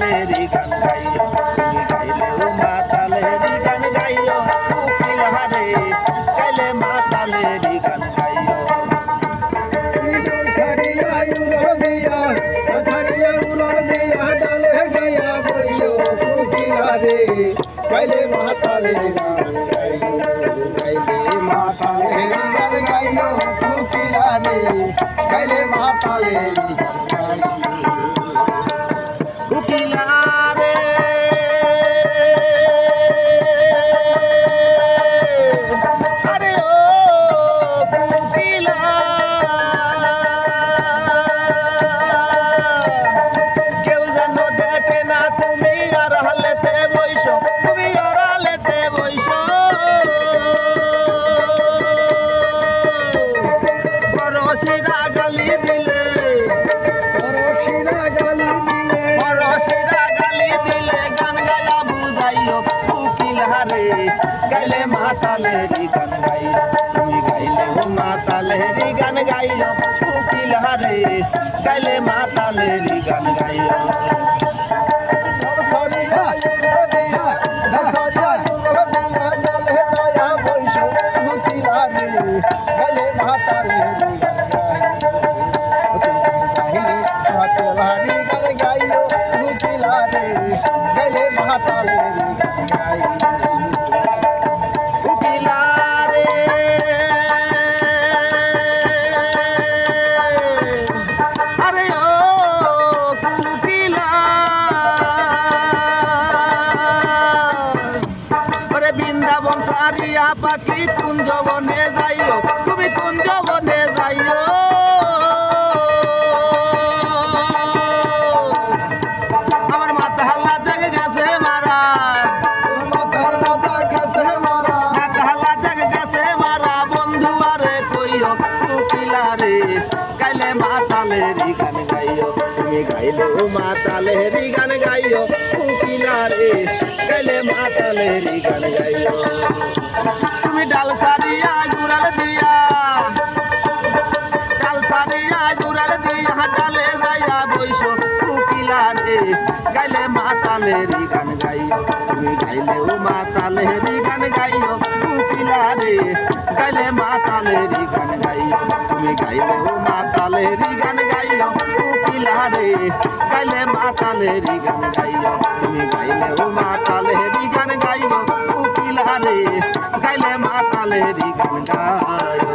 মাতালেরই গান গাইও তুমি গাইলেও মাতালেরই গান গাইও উকিল হারে গাইলে মাতালেরই গান গাইও ছাড়িয়া উলর দিয়া ছাড়িয়া উলর দিয়া ডালে গায়া বইও উকিল হারে গাইলে মাতালের গান গাইও গাইলে মাতালের গান গাইও উকিল হারে গাইলে মাতালের গান গাইও উকিল হারে আরে ও উকিল কেউ যেন দেখে না তুমি আর হালেতে বইসো তুমি আর হালেতে বইসো পরশিরা গালি দিলে পরশিরা গালি দিলে পরশিরা গালি দিলে গান গায়া বুঝাইও উকিল হারে গাইলে মাতালেরই গান গাইও তুমি গাইলেও মাতালেরই গান গাইও উকিল হারে গাইলে মাতালেরই গান গাইও ছাড়িয়া উলর দিয়া ছাড়িয়া উলর দিয়া ডালে গায়া বইও উকিল হারে গাইলে মাতালের গান গাইও গাইলে মাতালের গান গাইও উকিল হারে গাইলে মাতালের গান গাইও উকিল হারে আরে ও উকিল ওরে বৃন্দাবন সারিয়া পাখি কুঞ্জ বনে যাইও তুমি কুঞ্জ বনে যাইও আমার মাথা হাল্লা জেগে গেছে মারা মাতার রাজা গেছে মারা মাথা হাল্লা জেগে গেছে মারা বন্ধু আরে কইও উকিল রে গাইলে মাতালেরই গান গাইও তুমি গাইলেও মাতালেরই গান গাইও উকিল রে গাইলে মাতালেরই গান গাইও তুমি ডাল সারিয়া জুড়াল দিয়া ডাল সারিয়া জুড়াল দিয়া ডালে যাইয়া বইসো উকিল রে গাইলে মাতালেরই গান গাইও তুমি গাইলেও মাতালেরই গান গাইও উকিল রে গাইলে মাতালেরই গান গাইও তুমি গাইলেও মাতালেরই গান গাইও উকিল রে গাইলে মাতালেরই গান গাইও তুমি গাইলেও মাতালেরই গান গাইও উকিল রে গাইলে মাতালেরই গান গাইও